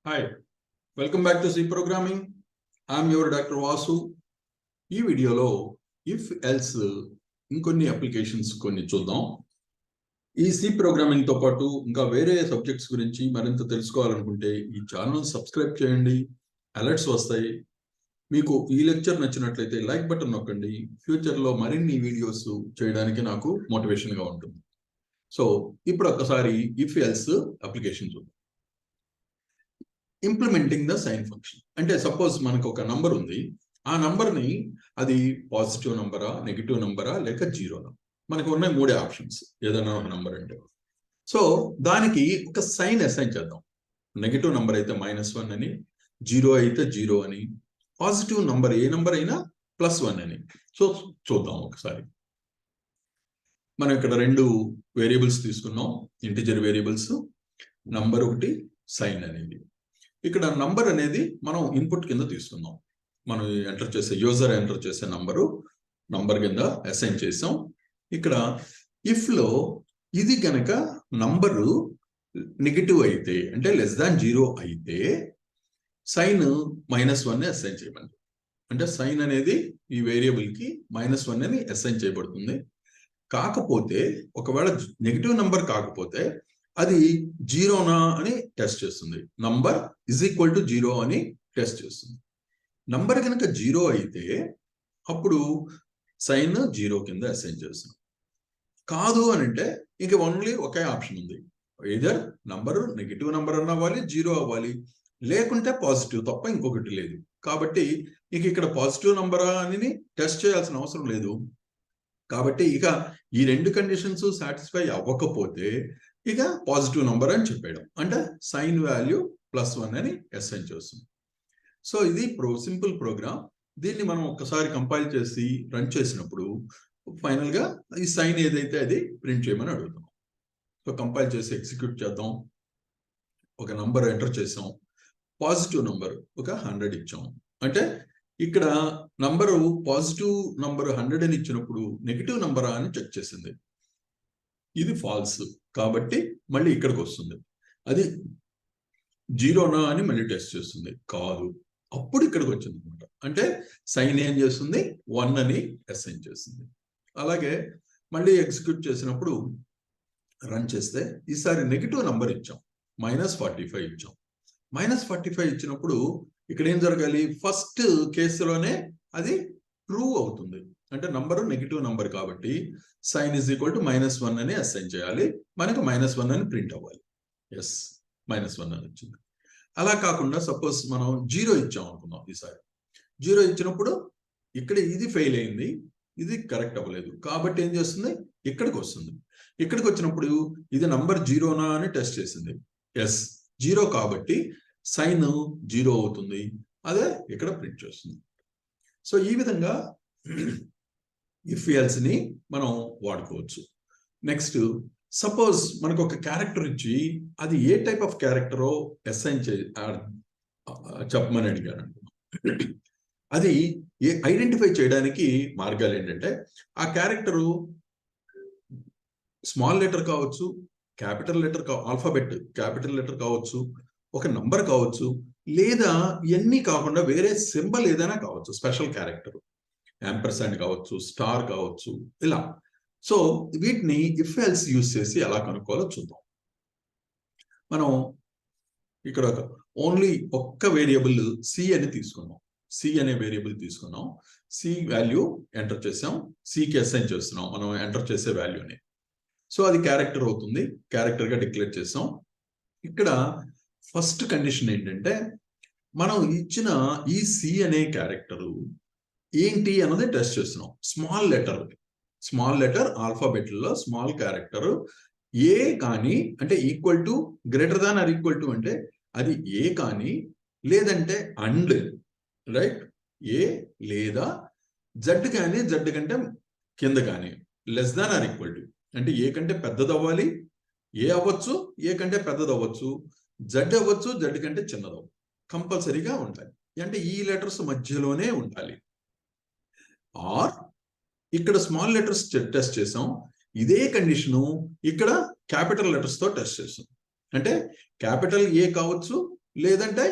Hi, welcome back to C Programming. I'm your Dr. Vasu. ఈ వీడియోలో if else ఇంకొన్ని applications కొన్ని చూద్దాం. ఈ సి ప్రోగ్రామింగ్ తో పాటు ఇంకా వేరే సబ్జెక్ట్స్ గురించి మరింత తెలుసుకోవాలనుకుంటే ఈ ఛానల్ సబ్స్క్రైబ్ చేయండి, అలర్ట్స్ వస్తాయి. మీకు ఈ లెక్చర్ నచ్చినట్లయితే లైక్ బటన్ నొక్కండి. ఫ్యూచర్లో మరిన్ని వీడియోస్ చేయడానికి నాకు మోటివేషన్గా ఉంటుంది. సో ఇప్పుడు ఒక్కసారి ఇఫ్ ఎల్స్ అప్లికేషన్ చూద్దాం. ఇంప్లిమెంటింగ్ ద సైన్ ఫంక్షన్ అంటే సపోజ్ మనకు ఒక నంబర్ ఉంది, ఆ నంబర్ని అది పాజిటివ్ నంబరా, నెగిటివ్ నంబరా, లేక జీరోనా, మనకు ఉన్నాయి మూడే ఆప్షన్స్ ఏదైనా ఒక నంబర్ అంటే. సో దానికి ఒక సైన్ అసైన్ చేద్దాం. నెగిటివ్ నంబర్ అయితే -1 అని, జీరో అయితే 0 అని, పాజిటివ్ నంబర్ ఏ నంబర్ అయినా +1 అని. సో చూద్దాం ఒకసారి. మనం ఇక్కడ రెండు వేరియబుల్స్ తీసుకున్నాం, ఇంటిజర్ వేరియబుల్స్, నంబర్ ఒకటి, సైన్ అనేది. ఇక్కడ నంబర్ అనేది మనం ఇన్పుట్ కింద తీసుకుందాం. మనం యూజర్ ఎంటర్ చేసే నంబర్ కింద అసైన్ చేసాం. ఇక్కడ ఇఫ్ లో ఇది గనక నంబరు నెగిటివ్ అయితే అంటే <0 అయితే సైన్ -1 అసైన్ చేయమని. అంటే సైన్ అనేది ఈ వేరియబుల్ కి -1 అని అసైన్ చేయబడుతుంది. కాకపోతే ఒకవేళ నెగిటివ్ నంబర్ కాకపోతే అది జీరోనా అని టెస్ట్ చేస్తుంది. నంబర్ = 0 అని టెస్ట్ చేస్తుంది. నంబర్ కనుక 0 అయితే అప్పుడు సైన్ 0 కింద అసైన్ చేస్తుంది. కాదు అని అంటే ఇంక ఓన్లీ ఒకే ఆప్షన్ ఉంది, either నంబరు నెగిటివ్ నంబర్ అన్న అవ్వాలి, 0 అవ్వాలి, లేకుంటే పాజిటివ్ తప్ప ఇంకొకటి లేదు. కాబట్టి ఇక ఇక్కడ పాజిటివ్ నంబరా అని టెస్ట్ చేయాల్సిన అవసరం లేదు. కాబట్టి ఇక ఈ రెండు కండిషన్స్ సాటిస్ఫై అవ్వకపోతే ఇక పాజిటివ్ నంబర్ అని చెప్పేయడం, అంటే సైన్ వాల్యూ +1 అని అసైన్ చేస్తుంది. సో ఇది సింపుల్ ప్రోగ్రామ్. దీన్ని మనం ఒక్కసారి కంపైల్ చేసి రన్ చేసినప్పుడు ఫైనల్ గా ఈ సైన్ ఏదైతే అది ప్రింట్ చేయమని అడుగుతాం. సో కంపైల్ చేసి ఎగ్జిక్యూట్ చేద్దాం. ఒక నంబర్ ఎంటర్ చేసాం, పాజిటివ్ నంబర్ ఒక 100 ఇచ్చాం. అంటే ఇక్కడ నంబరు పాజిటివ్ నంబర్ 100 అని ఇచ్చినప్పుడు నెగిటివ్ నంబరా అని చెక్ చేసింది. ఇది ఫాల్స్ కాబట్టి మళ్ళీ ఇక్కడికి వస్తుంది. అది జీరోనా అని మళ్ళీ టెస్ట్ చేస్తుంది, కాదు, అప్పుడు ఇక్కడికి వచ్చింది అనమాట. అంటే సైన్ ఏం చేస్తుంది, 1 అని అసైన్ చేస్తుంది. అలాగే మళ్ళీ ఎగ్జిక్యూట్ చేసినప్పుడు రన్ చేస్తే ఈసారి నెగిటివ్ నంబర్ ఇచ్చాం, -45 ఇచ్చాం. -45 ఇచ్చినప్పుడు ఇక్కడ ఏం జరగాలి, ఫస్ట్ కేసులోనే అది ట్రూ అవుతుంది. అంటే నంబరు నెగిటివ్ నంబర్ కాబట్టి సైన్ -1 అని అసైన్ చేయాలి. మనకు -1 అని ప్రింట్ అవ్వాలి. ఎస్, -1 అని వచ్చింది. అలా కాకుండా సపోజ్ మనం 0 ఇచ్చాం అనుకుందాం. ఈసారి 0 ఇచ్చినప్పుడు ఇక్కడ ఇది ఫెయిల్ అయింది, ఇది కరెక్ట్ అవ్వలేదు. కాబట్టి ఏం చేస్తుంది, ఇక్కడికి వస్తుంది. ఇక్కడికి వచ్చినప్పుడు ఇది నంబర్ 0నా అని టెస్ట్ చేసింది. ఎస్, 0 కాబట్టి సైన్ 0 అవుతుంది. అదే ఇక్కడ ప్రింట్ చేస్తుంది. సో ఈ విధంగా ఇఫ్ ఎల్స్ ని మనం వాడుకోవచ్చు. నెక్స్ట్ సపోజ్ మనకు ఒక క్యారెక్టర్ ఇచ్చి అది ఏ టైప్ ఆఫ్ క్యారెక్టరో అసైన్ చెప్పమని అడిగాను అనుకున్నాం. అది ఐడెంటిఫై చేయడానికి మార్గాలు ఏంటంటే ఆ క్యారెక్టరు స్మాల్ లెటర్ కావచ్చు, capital letter alphabet capital letter కావచ్చు, ఒక నంబర్ కావచ్చు, లేదా ఇవన్నీ కాకుండా వేరే సింబల్ ఏదైనా కావచ్చు, స్పెషల్ క్యారెక్టర్ యాంపర్సండ్ కావచ్చు, స్టార్ కావచ్చు, ఇలా. సో వీటిని ఇఫ్ ఎల్స్ యూజ్ చేసి ఎలా కనుక్కోవాలో చూద్దాం. మనం ఇక్కడ ఓన్లీ ఒక్క వేరియబుల్ సి అని తీసుకున్నాం. సి అనే వేరియబుల్ తీసుకున్నాం. సి వాల్యూ ఎంటర్ చేసాం. సికి అసైన్ చేస్తున్నాం మనం ఎంటర్ చేసే వాల్యూని. సో అది క్యారెక్టర్ అవుతుంది, క్యారెక్టర్ గా డిక్లేర్ చేసాం. ఇక్కడ ఫస్ట్ కండిషన్ ఏంటంటే మనం ఇచ్చిన ఈ సి అనే క్యారెక్టరు ఏంటి అన్నది టెస్ట్ చేస్తున్నాం. స్మాల్ లెటర్ ఆల్ఫాబెట్లో స్మాల్ క్యారెక్టర్ ఏ కానీ అంటే > అంటే అది ఏ కానీ, లేదంటే అండ్, రైట్, ఏ లేదా జడ్ కానీ, జడ్ కంటే కింద కానీ, << అంటే ఏ కంటే పెద్దది అవ్వాలి, ఏ అవ్వచ్చు, ఏ కంటే పెద్దది అవ్వచ్చు, జడ్ అవ్వచ్చు, జడ్ కంటే చిన్నది కంపల్సరీగా ఉంటాయి. అంటే ఈ లెటర్స్ మధ్యలోనే ఉండాలి. ఆర్ ఇక్కడ స్మాల్ లెటర్స్ టెస్ట్ చేసాం, ఇదే కండిషను ఇక్కడ క్యాపిటల్ లెటర్స్ తో టెస్ట్ చేసాం. అంటే క్యాపిటల్ ఏ కావచ్చు, లేదంటే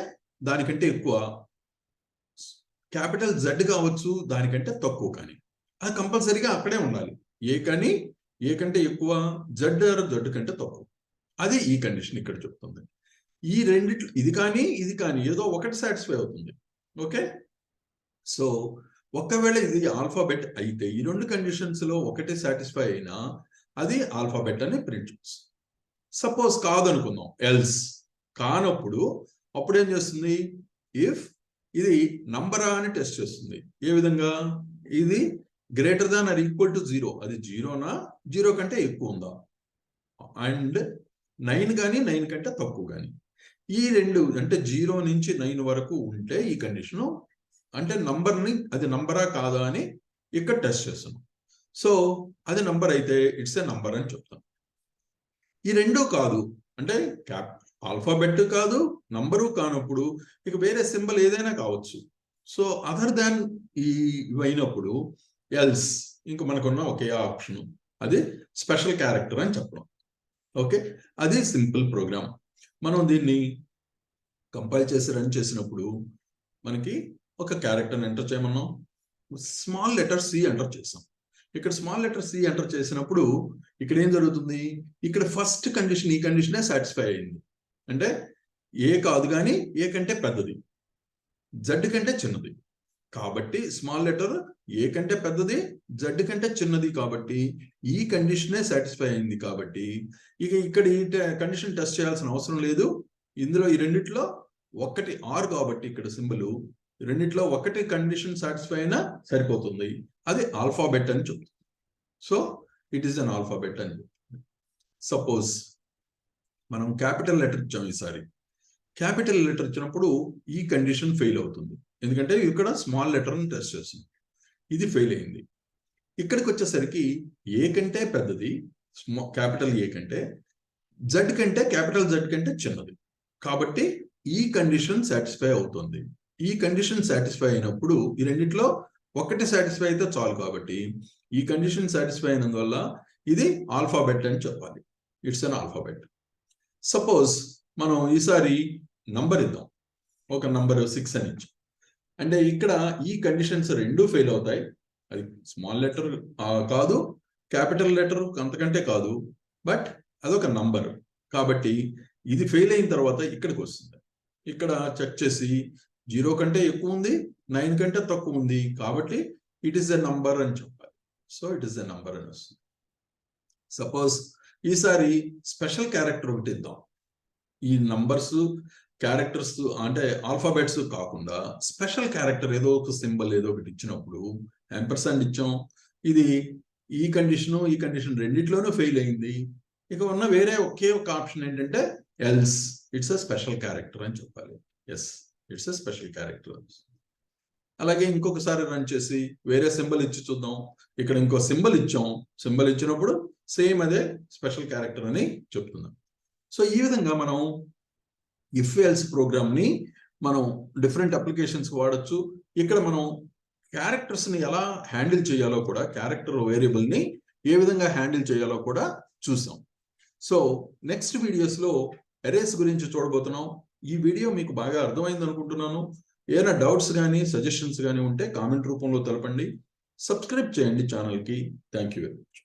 దానికంటే ఎక్కువ, క్యాపిటల్ జెడ్ కావచ్చు దానికంటే తక్కువ కానీ, అది కంపల్సరీగా అక్కడే ఉండాలి. ఏ కంటే ఎక్కువ, జెడ్ కంటే తక్కువ. అది ఈ కండిషన్ ఇక్కడ చెప్తుంది. ఈ రెండిట్లు ఇది కానీ ఏదో ఒకటి సాటిస్ఫై అవుతుంది. ఓకే, సో ఒకవేళ ఇది ఆల్ఫాబెట్ అయితే ఈ రెండు కండిషన్స్ లో ఒకటి సాటిస్ఫై అయినా అది ఆల్ఫాబెట్ అని ప్రింట్ చేస్తుంది. సపోజ్ కాదనుకుందాం, ఎల్స్ కానప్పుడు అప్పుడు ఏం చేస్తుంది, ఇఫ్ ఇది నంబరా అని టెస్ట్ చేస్తుంది. ఏ విధంగా, ఇది greater than or equal to 0, అది 0నా 0 కంటే ఎక్కువ ఉందా, అండ్ 9 కానీ 9 కంటే తక్కువ కానీ. ఈ రెండు అంటే 0 నుంచి 9 వరకు ఉంటే ఈ కండిషను అంటే నంబర్ని, అది నంబరా కాదా అని ఇక్కడ టెస్ట్ చేస్తున్నాం. సో అది నంబర్ అయితే ఇట్స్ ఏ నంబర్ అని చెప్తాం. ఈ రెండూ కాదు అంటే ఆల్ఫాబెట్ కాదు, నంబరు కానప్పుడు ఇక వేరే సింబల్ ఏదైనా కావచ్చు. సో అదర్ దాన్ ఇవైనప్పుడు ఎల్స్ ఇంక మనకున్న ఒకే ఆప్షన్, అది స్పెషల్ క్యారెక్టర్ అని చెప్పడం. ఓకే, అది సింపుల్ ప్రోగ్రామ్. మనం దీన్ని కంపైల్ చేసి రన్ చేసినప్పుడు మనకి ఒక క్యారెక్టర్ని ఎంటర్ చేయమన్నాం, స్మాల్ లెటర్ సి ఎంటర్ చేసాం. ఇక్కడ స్మాల్ లెటర్ సి ఎంటర్ చేసినప్పుడు ఇక్కడ ఏం జరుగుతుంది, ఇక్కడ ఫస్ట్ కండిషన్, ఈ కండిషనే సాటిస్ఫై అయింది. అంటే ఏ కాదు కానీ ఏ కంటే పెద్దది, జెడ్ కంటే చిన్నది. కాబట్టి స్మాల్ లెటర్ ఏ కంటే పెద్దది, జెడ్ కంటే చిన్నది, కాబట్టి ఈ కండిషనే సాటిస్ఫై అయింది. కాబట్టి ఇక ఇక్కడ ఈ కండిషన్ టెస్ట్ చేయాల్సిన అవసరం లేదు. ఇందులో ఈ రెండిట్లో ఒకటి ఆర్ కాబట్టి ఇక్కడ సింబల్, రెండిట్లో ఒకటి కండిషన్ సాటిస్ఫై అయినా సరిపోతుంది. అది ఆల్ఫాబెట్ అని చెప్తుంది. So it is an alphabet అని చెప్తుంది. సపోజ్ మనం క్యాపిటల్ లెటర్ ఇచ్చాం, ఈసారి క్యాపిటల్ లెటర్ ఇచ్చినప్పుడు ఈ కండిషన్ ఫెయిల్ అవుతుంది. ఎందుకంటే ఇక్కడ స్మాల్ లెటర్ని టెస్ట్ చేస్తుంది, ఇది ఫెయిల్ అయింది. ఇక్కడికి వచ్చేసరికి ఏ కంటే పెద్దది, క్యాపిటల్ ఏ కంటే, జెడ్ కంటే క్యాపిటల్ జెడ్ కంటే చిన్నది. కాబట్టి ఈ కండిషన్ సాటిస్ఫై అవుతుంది. ఈ కండిషన్ సాటిస్ఫై అయినప్పుడు ఈ రెండిట్లో ఒకటి సాటిస్ఫై అయితే చాలు. కాబట్టి ఈ కండిషన్ సాటిస్ఫై అయినందువల్ల ఇది ఆల్ఫాబెట్ అని చెప్పాలి. It's an alphabet. సపోజ్ మనం ఈసారి నంబర్ ఇద్దాం, ఒక నంబర్ 6 అని ఇచ్చాం. అంటే ఇక్కడ ఈ కండిషన్స్ రెండు ఫెయిల్ అవుతాయి. అది స్మాల్ లెటర్ కాదు, క్యాపిటల్ లెటర్ అంతకంటే కాదు, బట్ అదొక నంబర్. కాబట్టి ఇది ఫెయిల్ అయిన తర్వాత ఇక్కడికి వస్తుంది. ఇక్కడ చెక్ చేసి 0 కంటే ఎక్కువ ఉంది, 9 కంటే తక్కువ ఉంది, కాబట్టి ఇట్ ఈస్ ఎ నంబర్ అని చెప్పాలి. So it is a number అని వస్తుంది. సపోజ్ ఈసారి స్పెషల్ క్యారెక్టర్ ఒకటి ఇద్దాం. ఈ నంబర్స్, క్యారెక్టర్స్ అంటే ఆల్ఫాబెట్స్ కాకుండా స్పెషల్ క్యారెక్టర్ ఏదో ఒక సింబల్ ఏదో ఒకటి ఇచ్చినప్పుడు యాంపర్సండ్ ఇచ్చాం. ఇది ఈ కండిషన్ రెండిట్లోనూ ఫెయిల్ అయింది. ఇక ఉన్న వేరే ఒకే ఒక ఆప్షన్ ఏంటంటే else, it's a special character అని చెప్పాలి. Yes, it's a special character. అలాగే ఇంకొకసారి రన్ చేసి వేరే సింబల్ ఇచ్చి చూద్దాం. ఇక్కడ ఇంకో సింబల్ ఇచ్చాం, సింబల్ ఇచ్చినప్పుడు సేమ్ అదే స్పెషల్ క్యారెక్టర్ అని చెప్తున్నాం. సో ఈ విధంగా మనం ఇఫ్ ఎల్స్ ప్రోగ్రామ్ ని మనం డిఫరెంట్ అప్లికేషన్స్ వాడచ్చు. ఇక్కడ మనం క్యారెక్టర్స్ ని ఎలా హ్యాండిల్ చేయాలో కూడా, క్యారెక్టర్ వేరియబుల్ ని ఏ విధంగా హ్యాండిల్ చేయాలో కూడా చూసాం. సో నెక్స్ట్ వీడియోస్ లో అరేస్ గురించి చూడబోతున్నాం. ఈ వీడియో మీకు బాగా అర్థమైంది అనుకుంటున్నాను. ఏదైనా డౌట్స్ కానీ సజెషన్స్ కానీ ఉంటే కామెంట్ రూపంలో తెలపండి. సబ్స్క్రైబ్ చేయండి ఛానల్కి. Thank you very much.